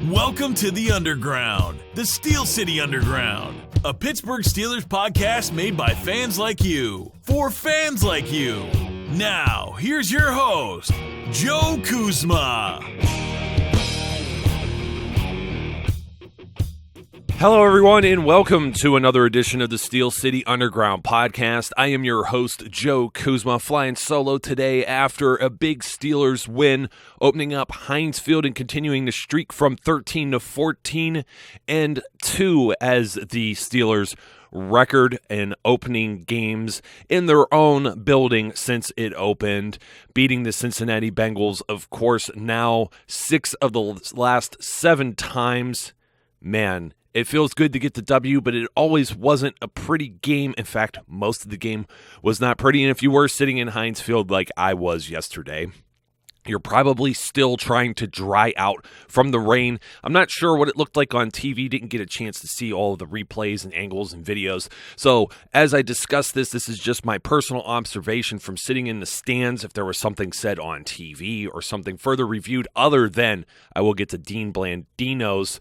Welcome to the Underground, the Steel City Underground, a Pittsburgh Steelers podcast made by fans like you, for fans like you. Now, here's your host, Joe Kuzma. Hello, everyone, and welcome to another edition of the Steel City Underground Podcast. I am your host, Joe Kuzma, flying solo today after a big Steelers win, opening up Heinz Field and continuing the streak from 13 to 14 and 2 as the Steelers record in opening games in their own building since it opened, beating the Cincinnati Bengals, of course, now 6 of the last 7 times. Man, it feels good to get the W, but it always wasn't a pretty game. In fact, most of the game was not pretty. And if you were sitting in Heinz Field like I was yesterday, you're probably still trying to dry out from the rain. I'm not sure what it looked like on TV. Didn't get a chance to see all of the replays and angles and videos. So as I discuss this is just my personal observation from sitting in the stands. If there was something said on TV or something further reviewed other than, I will get to Dean Blandino's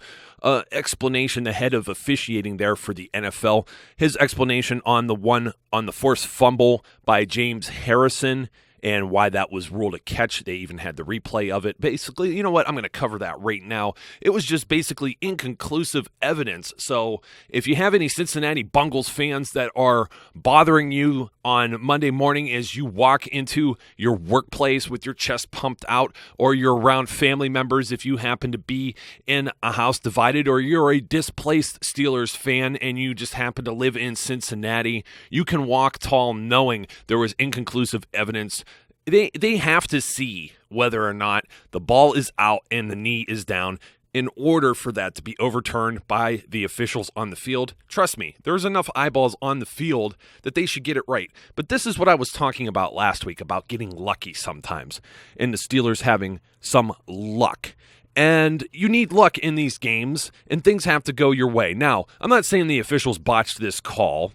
explanation, the head of officiating there for the NFL. His explanation on the forced fumble by James Harrison and why that was ruled a catch. They even had the replay of it. Basically, you know what? I'm going to cover that right now. It was just basically inconclusive evidence. So if you have any Cincinnati Bengals fans that are bothering you on Monday morning as you walk into your workplace with your chest pumped out, or you're around family members if you happen to be in a house divided, or you're a displaced Steelers fan and you just happen to live in Cincinnati, you can walk tall knowing there was inconclusive evidence. They have to see whether or not the ball is out and the knee is down in order for that to be overturned by the officials on the field. Trust me, there's enough eyeballs on the field that they should get it right. But this is what I was talking about last week, about getting lucky sometimes, and the Steelers having some luck. And you need luck in these games, and things have to go your way. Now, I'm not saying the officials botched this call,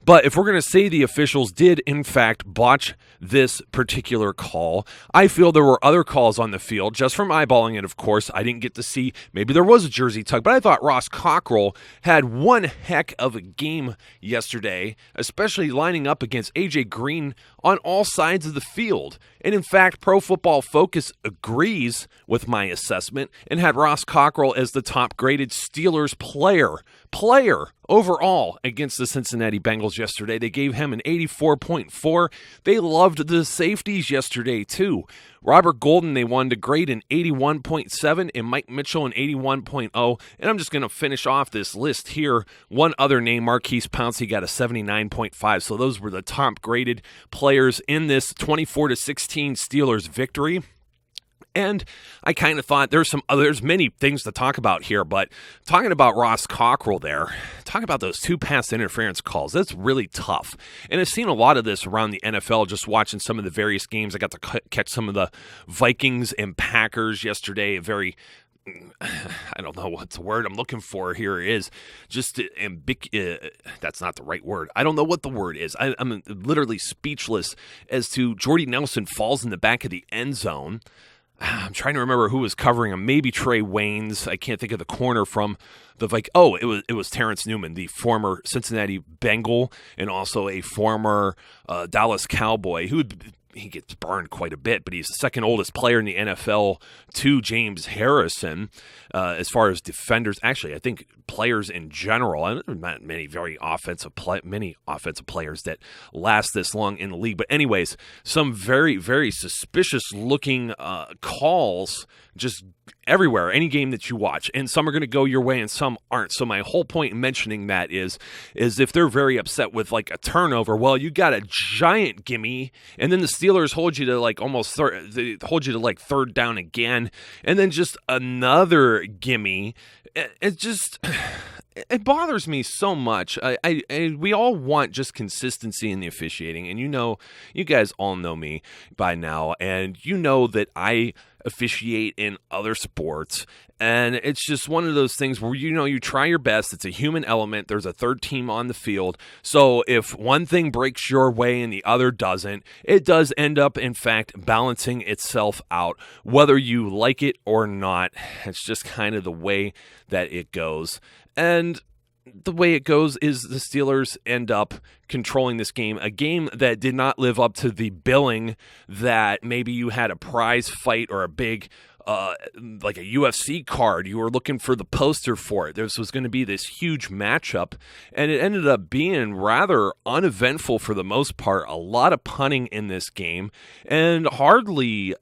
but if we're going to say the officials did, in fact, botch this particular call, I feel there were other calls on the field. Just from eyeballing it, of course, I didn't get to see. Maybe there was a jersey tug, but I thought Ross Cockrell had one heck of a game yesterday, especially lining up against A.J. Green on all sides of the field. And in fact, Pro Football Focus agrees with my assessment and had Ross Cockrell as the top-graded Steelers player overall against the Cincinnati Bengals yesterday. They gave him an 84.4. They loved the safeties yesterday, too. Robert Golden, they wanted to grade an 81.7, and Mike Mitchell an 81.0. And I'm just going to finish off this list here. One other name, Marquise Pouncey, got a 79.5. So those were the top-graded players in this 24-16 Steelers victory. And I kind of thought there's many things to talk about here, but talking about Ross Cockrell there, talking about those 2 pass interference calls, that's really tough. And I've seen a lot of this around the NFL, just watching some of the various games. I got to catch some of the Vikings and Packers yesterday, I don't know what the word I'm looking for here is. Just that's not the right word. I don't know what the word is. I'm literally speechless as to Jordy Nelson falls in the back of the end zone. I'm trying to remember who was covering him. Maybe Trey Waynes. I can't think of the corner from the it was Terrence Newman, the former Cincinnati Bengal and also a former Dallas Cowboy he gets burned quite a bit, but he's the second oldest player in the NFL to James Harrison as far as defenders. Actually, I think players in general, and there are not many offensive players that last this long in the league. But anyways, some very, very suspicious-looking calls just everywhere, any game that you watch. And some are going to go your way and some aren't. So my whole point in mentioning that is if they're very upset with like a turnover, well, you got a giant gimme, and then the Steelers hold you to like third down again, and then just another gimme. It bothers me so much. We all want just consistency in the officiating, and you guys all know me by now, and you know that I officiate in other sports. And it's just one of those things where, you try your best. It's a human element. There's a third team on the field. So if one thing breaks your way and the other doesn't, it does end up, in fact, balancing itself out, whether you like it or not. It's just kind of the way that it goes. And the way it goes is the Steelers end up controlling this game, a game that did not live up to the billing that maybe you had a prize fight or a big like a UFC card. You were looking for the poster for it. This was going to be this huge matchup, and it ended up being rather uneventful for the most part. A lot of punting in this game, and hardly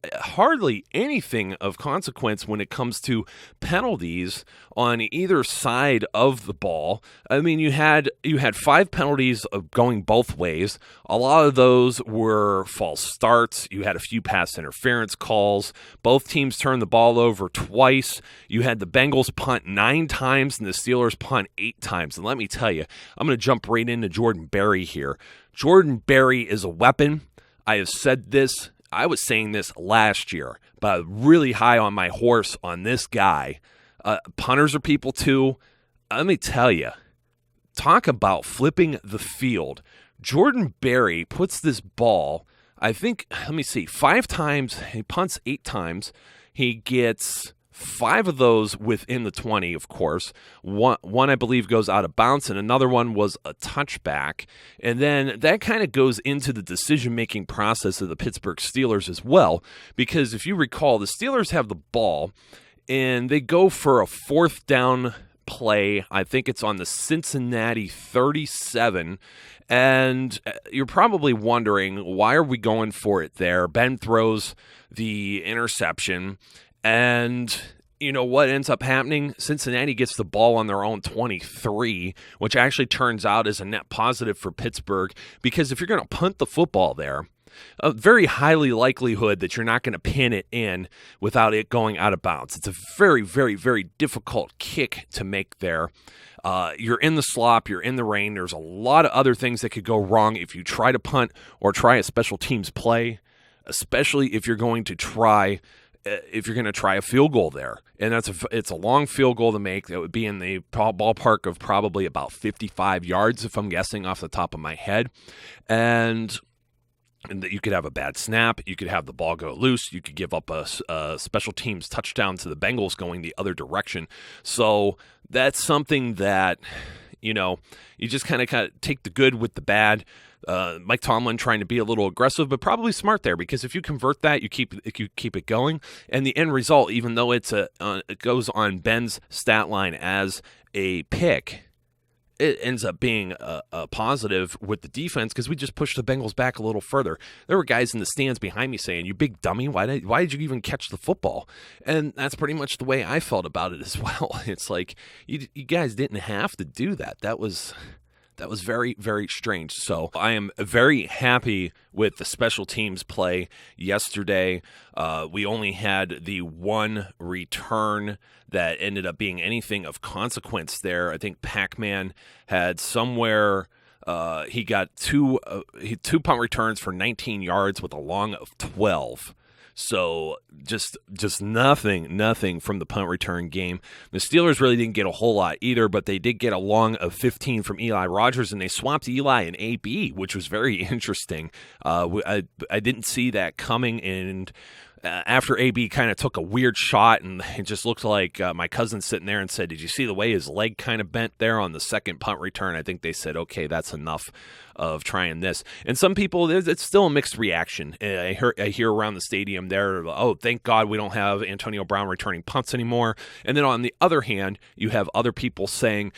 anything of consequence when it comes to penalties on either side of the ball. I mean, you had 5 penalties going both ways. A lot of those were false starts. You had a few pass interference calls. Both teams turned the ball over twice. You had the Bengals punt 9 times and the Steelers punt 8 times. And let me tell you, I'm going to jump right into Jordan Berry here. Jordan Berry is a weapon. I have said this. I was saying this last year, but I'm really high on my horse on this guy. Punters are people too. Let me tell you, talk about flipping the field. Jordan Berry puts this ball, I think, 5 times. He punts 8 times. He gets 5 of those within the 20, of course. One I believe, goes out of bounds, and another one was a touchback. And then that kind of goes into the decision-making process of the Pittsburgh Steelers as well, because if you recall, the Steelers have the ball, and they go for a 4th down play. I think it's on the Cincinnati 37. And you're probably wondering, why are we going for it there? Ben throws the interception. And you know what ends up happening? Cincinnati gets the ball on their own 23, which actually turns out as a net positive for Pittsburgh. Because if you're going to punt the football there, a very highly likelihood that you're not going to pin it in without it going out of bounds. It's a very, very, very difficult kick to make there. You're in the slop, you're in the rain. There's a lot of other things that could go wrong if you try to punt or try a special teams play, especially if you're going to try a field goal there. And it's a long field goal to make. That would be in the ballpark of probably about 55 yards, if I'm guessing off the top of my head. And that you could have a bad snap, you could have the ball go loose, you could give up a special teams touchdown to the Bengals going the other direction. So that's something that, you just kind of take the good with the bad. Mike Tomlin trying to be a little aggressive, but probably smart there, because if you convert that, you keep it going, and the end result, even though it goes on Ben's stat line as a pick, it ends up being a positive with the defense, because we just pushed the Bengals back a little further. There were guys in the stands behind me saying, "You big dummy, why did you even catch the football?" And that's pretty much the way I felt about it as well. It's like, you guys didn't have to do that. That was very, very strange. So I am very happy with the special teams play yesterday. We only had the one return that ended up being anything of consequence there. I think Pac-Man had somewhere he got two punt returns for 19 yards with a long of 12. So just nothing from the punt return game. The Steelers really didn't get a whole lot either, but they did get a long of 15 from Eli Rogers, and they swapped Eli and AB, which was very interesting. I didn't see that coming, and after AB kind of took a weird shot, and it just looked like my cousin sitting there and said, "Did you see the way his leg kind of bent there on the second punt return?" I think they said, "Okay, that's enough of trying this." And some people, it's still a mixed reaction. I hear around the stadium there, "Oh, thank God we don't have Antonio Brown returning punts anymore." And then on the other hand, you have other people saying,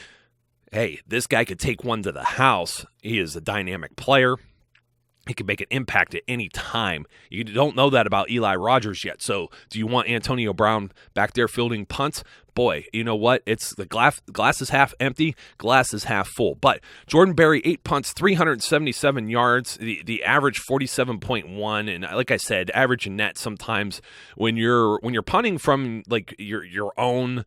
"Hey, this guy could take one to the house. He is a dynamic player. He can make an impact at any time." You don't know that about Eli Rogers yet. So do you want Antonio Brown back there fielding punts? boy, you know what? It's the glass is half empty, glass is half full. But Jordan Berry, 8 punts, 377 yards, the average 47.1, and like I said, average and net sometimes when you're punting from like your own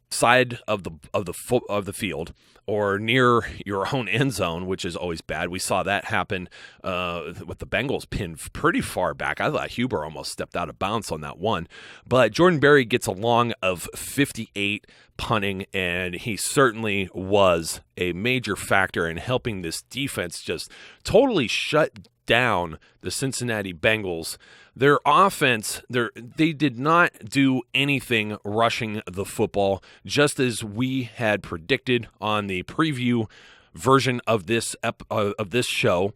side of the field or near your own end zone, which is always bad. We saw that happen with the Bengals pinned pretty far back. I thought Huber almost stepped out of bounds on that one. But Jordan Berry gets a long of 58 punting, and he certainly was a major factor in helping this defense just totally shut down the Cincinnati Bengals. Their offense, they did not do anything rushing the football, just as we had predicted on the preview version of this show.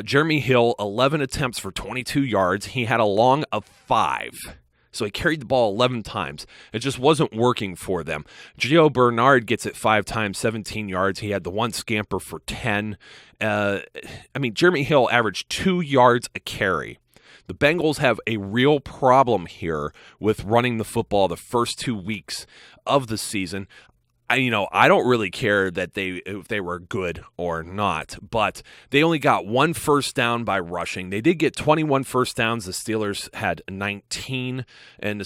Jeremy Hill, 11 attempts for 22 yards. He had a long of 5. So he carried the ball 11 times. It just wasn't working for them. Gio Bernard gets it 5 times, 17 yards. He had the one scamper for 10. Jeremy Hill averaged 2 yards a carry. The Bengals have a real problem here with running the football the first 2 weeks of the season. I don't really care that if they were good or not, but they only got 1 first down by rushing. They did get 21 first downs. The Steelers had 19, and the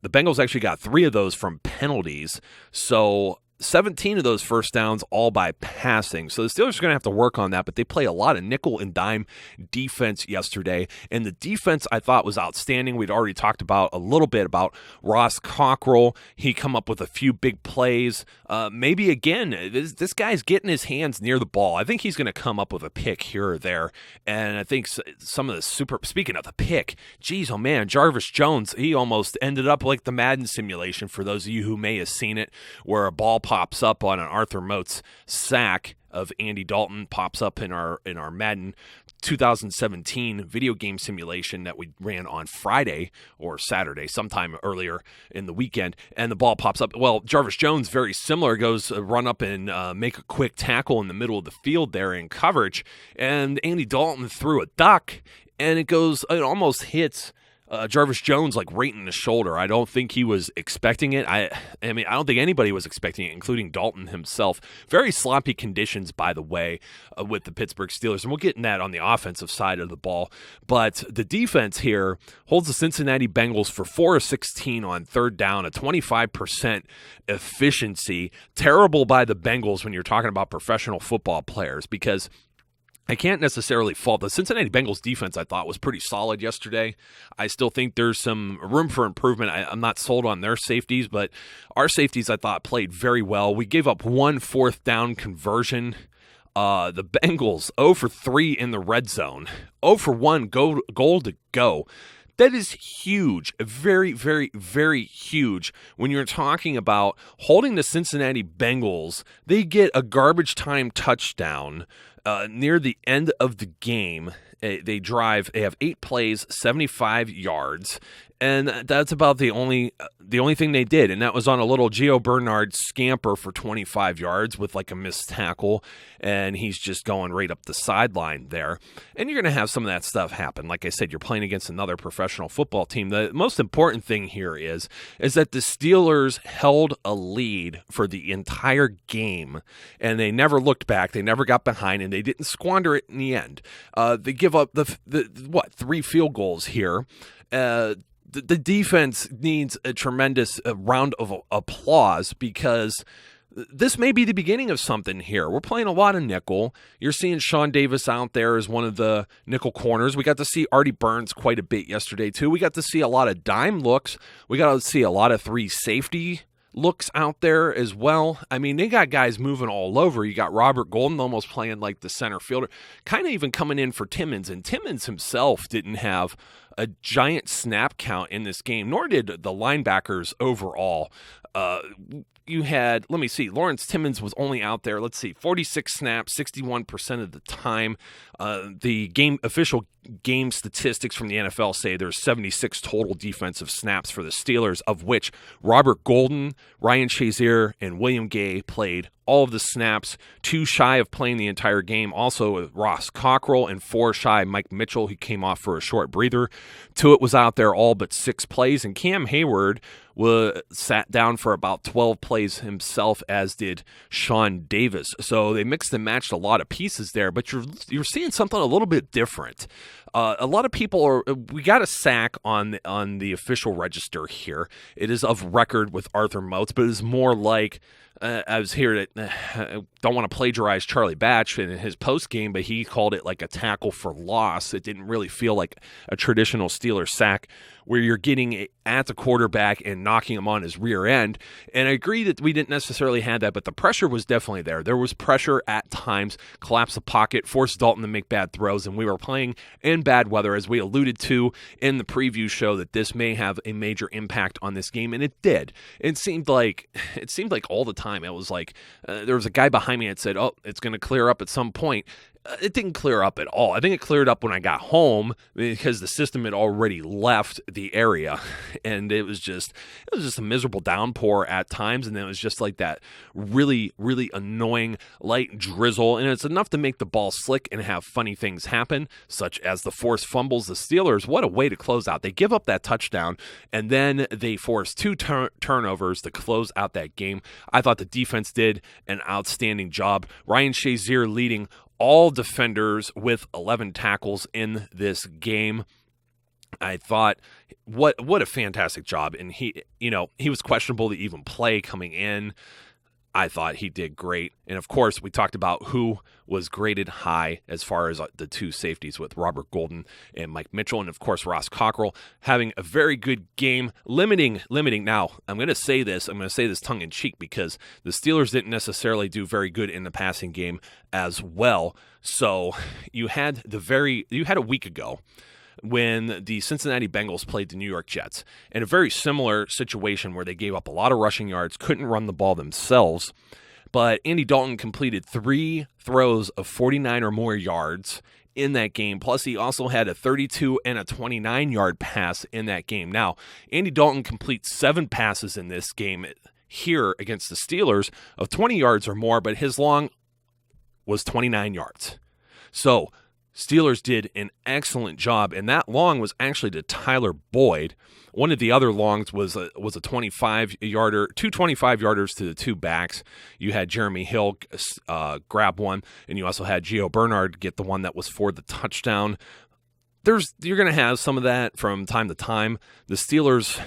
Bengals actually got 3 of those from penalties. So 17 of those first downs all by passing. So the Steelers are going to have to work on that, but they play a lot of nickel and dime defense yesterday, and the defense I thought was outstanding. We'd already talked about a little bit about Ross Cockrell. He come up with a few big plays. Maybe again, this guy's getting his hands near the ball. I think he's going to come up with a pick here or there, and I think some of the speaking of the pick, geez, oh man, Jarvis Jones, he almost ended up like the Madden simulation, for those of you who may have seen it, where a ball pops up on an Arthur Moats sack of Andy Dalton, pops up in our Madden 2017 video game simulation that we ran on Friday or Saturday, sometime earlier in the weekend, and the ball pops up. Well, Jarvis Jones, very similar, goes run up and make a quick tackle in the middle of the field there in coverage, and Andy Dalton threw a duck, and it almost hits Jarvis Jones like right in the shoulder. I don't think he was expecting it. I don't think anybody was expecting it, including Dalton himself. Very sloppy conditions, by the way, with the Pittsburgh Steelers, and we'll get in that on the offensive side of the ball. But the defense here holds the Cincinnati Bengals for 4 of 16 on third down, a 25% efficiency. Terrible by the Bengals when you're talking about professional football players, because I can't necessarily fault the Cincinnati Bengals defense. I thought was pretty solid yesterday. I still think there's some room for improvement. I'm not sold on their safeties, but our safeties I thought played very well. We gave up 1 fourth down conversion. The Bengals 0 for 3 in the red zone, 0 for 1 goal to go. That is huge, very, very, very huge when you're talking about holding the Cincinnati Bengals. They get a garbage time touchdown near the end of the game. They have 8 plays, 75 yards, and that's about the only thing they did, and that was on a little Gio Bernard scamper for 25 yards with like a missed tackle, and he's just going right up the sideline there. And you're going to have some of that stuff happen. Like I said, you're playing against another professional football team. The most important thing here is that the Steelers held a lead for the entire game, and they never looked back. They never got behind, and they didn't squander it in the end. They give up the 3 field goals here. The defense needs a tremendous round of applause, because this may be the beginning of something here. We're playing a lot of nickel. You're seeing Sean Davis out there as one of the nickel corners. We got to see Artie Burns quite a bit yesterday, too. We got to see a lot of dime looks. We got to see a lot of 3 safety looks out there as well. I mean, they got guys moving all over. You got Robert Golden almost playing like the center fielder, kind of even coming in for Timmons, and Timmons himself didn't have a giant snap count in this game, nor did the linebackers overall. You had, let me see, Lawrence Timmons was only out there, 46 snaps, 61% of the time. The official game statistics from the NFL say there's 76 total defensive snaps for the Steelers, of which Robert Golden, Ryan Shazier, and William Gay played all of the snaps, 2 shy of playing the entire game. Also, Ross Cockrell, and 4 shy Mike Mitchell, who came off for a short breather. Tuitt was out there all but 6 plays, and Cam Hayward sat down for about 12 plays himself, as did Sean Davis. So they mixed and matched a lot of pieces there, but you're seeing something a little bit different. A lot of people we got a sack on the official register here. It is of record with Arthur Moats, but it is more like I was here to don't want to plagiarize Charlie Batch in his post game, but he called it like a tackle for loss. It didn't really feel like a traditional Steelers sack where you're getting at the quarterback and knocking him on his rear end. And I agree that we didn't necessarily have that, but the pressure was definitely there. There was pressure at times, collapse the pocket, forced Dalton to make bad throws, and we were playing in bad weather, as we alluded to in the preview show, that this may have a major impact on this game, and it did. It seemed like all the time. It was like there was a guy behind me that said, "Oh, it's going to clear up at some point." It didn't clear up at all. I think it cleared up when I got home because the system had already left the area, and it was just a miserable downpour at times, and then it was just like that really, really annoying light drizzle, and it's enough to make the ball slick and have funny things happen, such as the forced fumbles. The Steelers, what a way to close out. They give up that touchdown, and then they force 2 turnovers to close out that game. I thought the defense did an outstanding job. Ryan Shazier leading all defenders with 11 tackles in this game. I thought, what a fantastic job. And he was questionable to even play coming in. I thought he did great. And of course, we talked about who was graded high as far as the 2 safeties with Robert Golden and Mike Mitchell. And of course, Ross Cockrell having a very good game, limiting. Now, I'm going to say this tongue in cheek, because the Steelers didn't necessarily do very good in the passing game as well. So you had a week ago when the Cincinnati Bengals played the New York Jets in a very similar situation where they gave up a lot of rushing yards, couldn't run the ball themselves, but Andy Dalton completed 3 throws of 49 or more yards in that game. Plus, he also had a 32 and a 29-yard pass in that game. Now, Andy Dalton completes 7 passes in this game here against the Steelers of 20 yards or more, but his long was 29 yards. So Steelers did an excellent job, and that long was actually to Tyler Boyd. One of the other longs was a 25-yarder, 2 25-yarders to the 2 backs. You had Jeremy Hill grab one, and you also had Gio Bernard get the one that was for the touchdown. You're going to have some of that from time to time. The Steelers,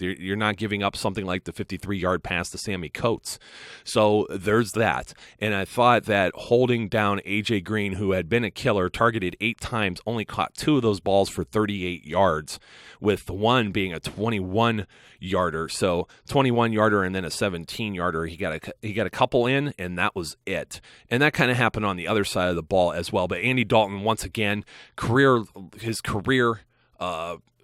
you're not giving up something like the 53-yard pass to Sammy Coates. So there's that. And I thought that holding down A.J. Green, who had been a killer, targeted 8 times, only caught 2 of those balls for 38 yards, with the one being a 21-yarder. So 21-yarder and then a 17-yarder. He got a couple in, and that was it. And that kind of happened on the other side of the ball as well. But Andy Dalton, once again, his career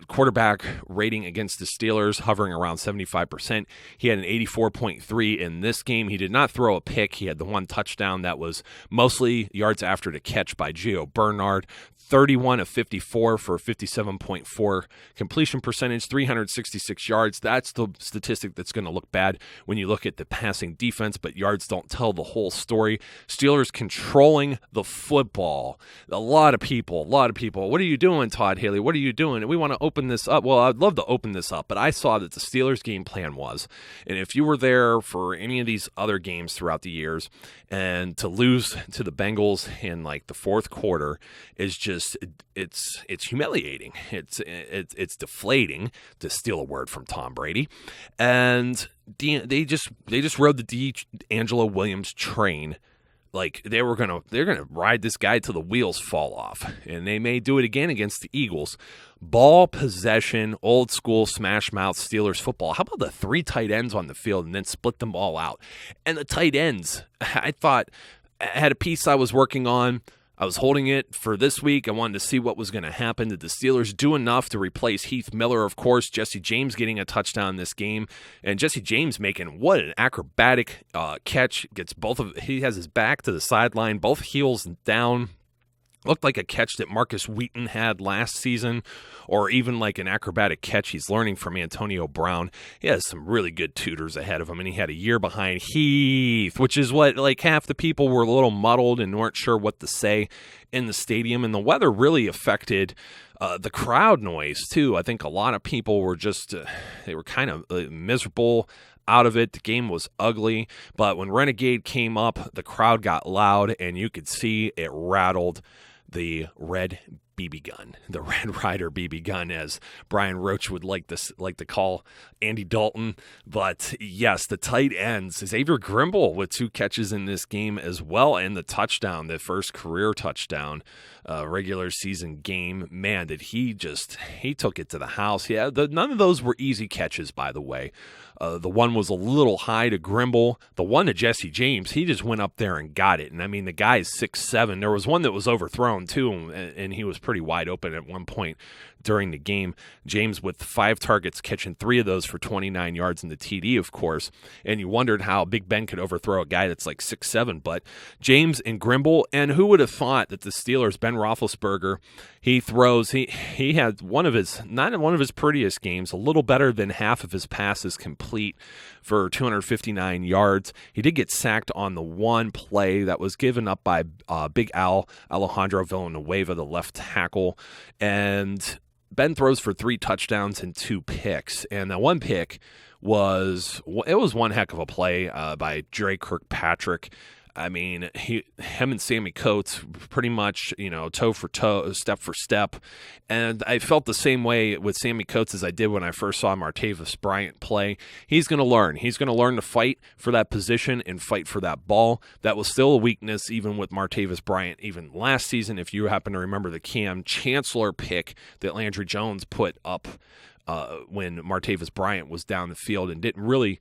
quarterback rating against the Steelers hovering around 75%. He had an 84.3 in this game. He did not throw a pick. He had the 1 touchdown that was mostly yards after the catch by Gio Bernard. 31 of 54 for 57.4 completion percentage, 366 yards. That's the statistic that's going to look bad when you look at the passing defense, but yards don't tell the whole story. Steelers controlling the football. A lot of people, what are you doing, Todd Haley? What are you doing? And we want to open this up. Well, I'd love to open this up, but I saw that the Steelers game plan was, and if you were there for any of these other games throughout the years, and to lose to the Bengals in like the 4th quarter is just, it's humiliating. It's deflating, to steal a word from Tom Brady. And they just rode the D'Angelo Williams train. Like they're gonna ride this guy till the wheels fall off, and they may do it again against the Eagles. Ball possession, old school smash mouth Steelers football. How about the 3 tight ends on the field and then split them all out? And the tight ends, I thought, I had a piece I was working on. I was holding it for this week. I wanted to see what was going to happen. Did the Steelers do enough to replace Heath Miller? Of course, Jesse James getting a touchdown in this game. And Jesse James making what an acrobatic catch. He has his back to the sideline, both heels down. Looked like a catch that Marcus Wheaton had last season, or even like an acrobatic catch he's learning from Antonio Brown. He has some really good tutors ahead of him, and he had a year behind Heath, which is what, like, half the people were a little muddled and weren't sure what to say in the stadium. And the weather really affected the crowd noise, too. I think a lot of people were just, they were kind of miserable out of it. The game was ugly, but when Renegade came up, the crowd got loud, and you could see it rattled the red BB gun, the Red Ryder BB gun, as Brian Roach would like to call Andy Dalton. But yes, the tight ends, Xavier Grimble with 2 catches in this game as well, and the touchdown, the first career touchdown, regular season game. Man, did he took it to the house. Yeah, none of those were easy catches, by the way. The one was a little high to Grimble. The one to Jesse James, he just went up there and got it. And I mean, the guy is 6'7". There was one that was overthrown too, and he was pretty wide open at one point during the game. James with 5 targets, catching 3 of those for 29 yards in the TD, of course. And you wondered how Big Ben could overthrow a guy that's like 6'7". But James and Grimble, and who would have thought that the Steelers, Ben Roethlisberger, he had not one of his prettiest games, a little better than half of his passes complete for 259 yards. He did get sacked on the one play that was given up by Big Alejandro Villanueva, the left tackle. And Ben throws for 3 touchdowns and 2 picks. And that one pick was one heck of a play by Dre Kirkpatrick. I mean, him and Sammy Coates pretty much, toe for toe, step for step. And I felt the same way with Sammy Coates as I did when I first saw Martavis Bryant play. He's going to learn. He's going to learn to fight for that position and fight for that ball. That was still a weakness even with Martavis Bryant even last season. If you happen to remember the Cam Chancellor pick that Landry Jones put up when Martavis Bryant was down the field and didn't really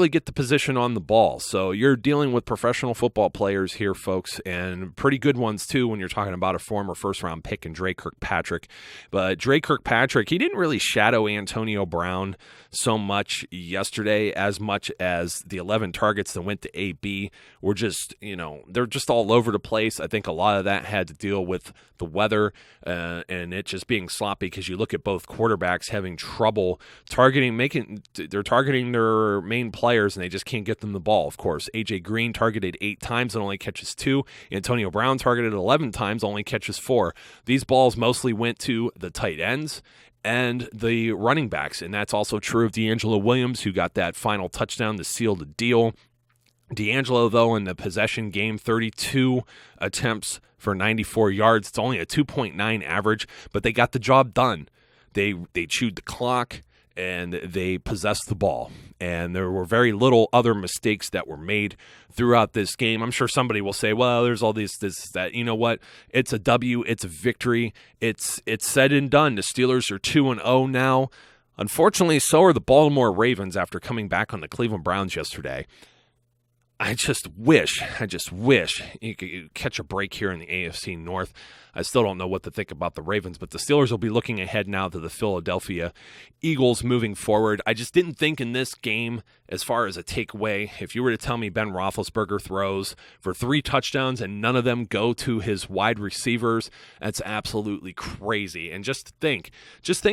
get the position on the ball. So you're dealing with professional football players here, folks, and pretty good ones too when you're talking about a former first-round pick in Dre Kirkpatrick. But Dre Kirkpatrick, he didn't really shadow Antonio Brown so much yesterday, as much as the 11 targets that went to AB were just, they're just all over the place. I think a lot of that had to deal with the weather and it just being sloppy, because you look at both quarterbacks having trouble they're targeting their main players, and they just can't get them the ball. Of course, AJ Green targeted 8 times and only catches 2. Antonio Brown targeted 11 times, only catches 4. These balls mostly went to the tight ends and the running backs, and that's also true of D'Angelo Williams, who got that final touchdown to seal the deal. D'Angelo, though, in the possession game, 32 attempts for 94 yards. It's only a 2.9 average, but they got the job done. They chewed the clock, and they possessed the ball. And there were very little other mistakes that were made throughout this game. I'm sure somebody will say, well, there's all this, that. You know what? It's a W. It's a victory. It's said and done. The Steelers are 2-0 now. Unfortunately, so are the Baltimore Ravens after coming back on the Cleveland Browns yesterday. I just wish you could catch a break here in the AFC North. I still don't know what to think about the Ravens, but the Steelers will be looking ahead now to the Philadelphia Eagles moving forward. I just didn't think in this game, as far as a takeaway, if you were to tell me Ben Roethlisberger throws for 3 touchdowns and none of them go to his wide receivers, that's absolutely crazy. And just think,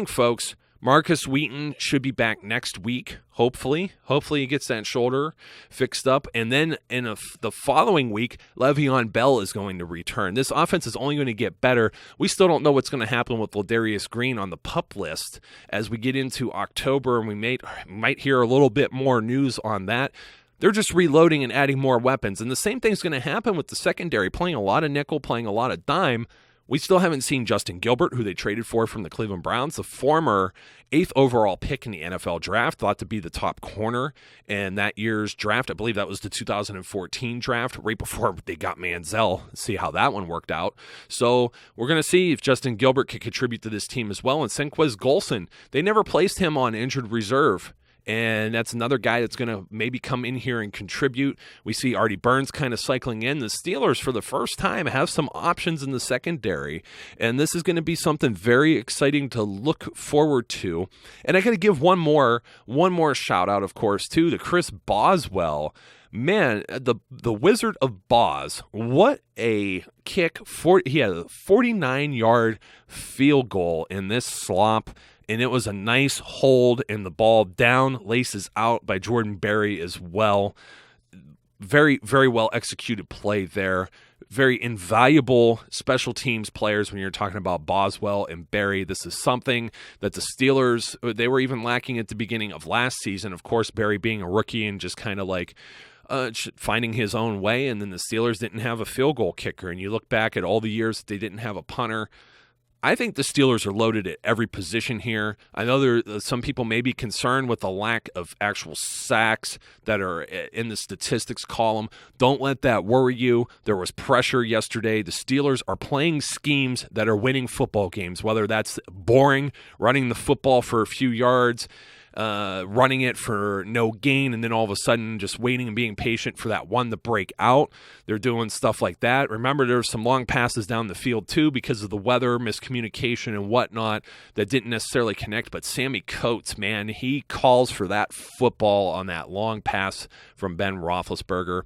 folks, Marcus Wheaton should be back next week, hopefully. Hopefully he gets that shoulder fixed up. And then in the following week, Le'Veon Bell is going to return. This offense is only going to get better. We still don't know what's going to happen with Ladarius Green on the PUP list as we get into October, and we might hear a little bit more news on that. They're just reloading and adding more weapons. And the same thing's going to happen with the secondary, playing a lot of nickel, playing a lot of dime. We still haven't seen Justin Gilbert, who they traded for from the Cleveland Browns, the former 8th overall pick in the NFL draft, thought to be the top corner in that year's draft. I believe that was the 2014 draft, right before they got Manziel. See how that one worked out. So we're going to see if Justin Gilbert can contribute to this team as well. And Senquez Golson, they never placed him on injured reserve. And that's another guy that's going to maybe come in here and contribute. We see Artie Burns kind of cycling in. The Steelers, for the first time, have some options in the secondary. And this is going to be something very exciting to look forward to. And I got to give one more shout out, of course, to Chris Boswell. man, the Wizard of Boz, what a kick. He had a 49-yard field goal in this slop, and it was a nice hold, and the ball down, laces out by Jordan Berry as well. Very, very well executed play there. Very invaluable special teams players when you're talking about Boswell and Berry. This is something that the Steelers, they were even lacking at the beginning of last season. Of course, Berry being a rookie and just kind of like finding his own way, and then the Steelers didn't have a field goal kicker. And you look back at all the years that they didn't have a punter. I think the Steelers are loaded at every position here. I know some people may be concerned with the lack of actual sacks that are in the statistics column. Don't let that worry you. There was pressure yesterday. The Steelers are playing schemes that are winning football games, whether that's boring, running the football for a few yards, running it for no gain, and then all of a sudden just waiting and being patient for that one to break out. They're doing stuff like that. Remember, there's some long passes down the field too because of the weather, miscommunication, and whatnot that didn't necessarily connect. But Sammy Coates, man, he calls for that football on that long pass from Ben Roethlisberger,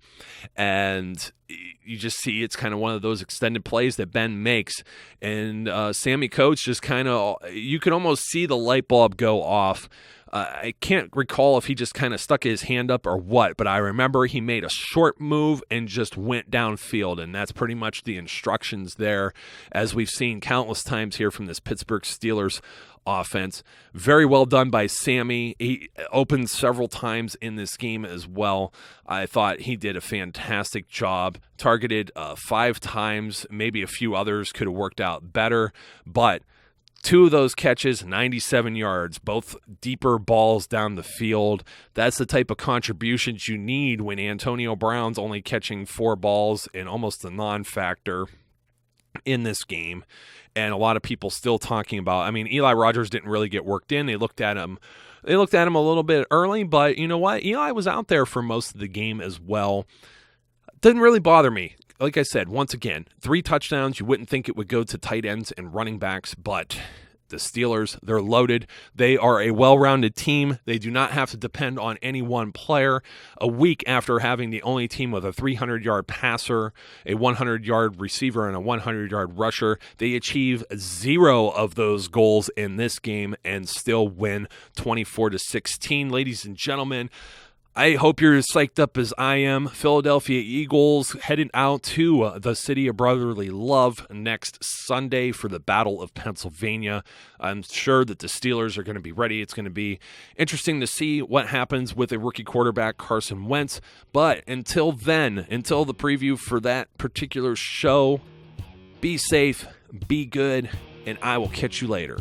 and you just see it's kind of one of those extended plays that Ben makes, and Sammy Coates just kind of, you could almost see the light bulb go off. I can't recall if he just kind of stuck his hand up or what, but I remember he made a short move and just went downfield, and that's pretty much the instructions there, as we've seen countless times here from this Pittsburgh Steelers offense. Very well done by Sammy. He opened several times in this game as well. I thought he did a fantastic job. Targeted 5 times. Maybe a few others could have worked out better, but 2 of those catches, 97 yards, both deeper balls down the field. That's the type of contributions you need when Antonio Brown's only catching 4 balls and almost a non-factor in this game. And a lot of people still talking about, I mean, Eli Rogers didn't really get worked in. They looked at him a little bit early, but you know what? Eli was out there for most of the game as well. Didn't really bother me. Like I said, once again, 3 touchdowns. You wouldn't think it would go to tight ends and running backs, but the Steelers, they're loaded. They are a well-rounded team. They do not have to depend on any one player. A week after having the only team with a 300-yard passer, a 100-yard receiver, and a 100-yard rusher, they achieve 0 of those goals in this game and still win 24-16. Ladies and gentlemen, I hope you're as psyched up as I am. Philadelphia Eagles headed out to the city of brotherly love next Sunday for the Battle of Pennsylvania. I'm sure that the Steelers are going to be ready. It's going to be interesting to see what happens with a rookie quarterback, Carson Wentz. But until then, until the preview for that particular show, be safe, be good, and I will catch you later.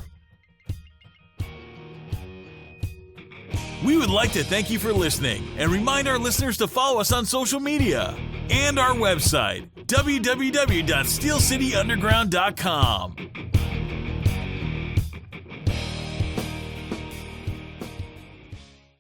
We would like to thank you for listening and remind our listeners to follow us on social media and our website, www.steelcityunderground.com.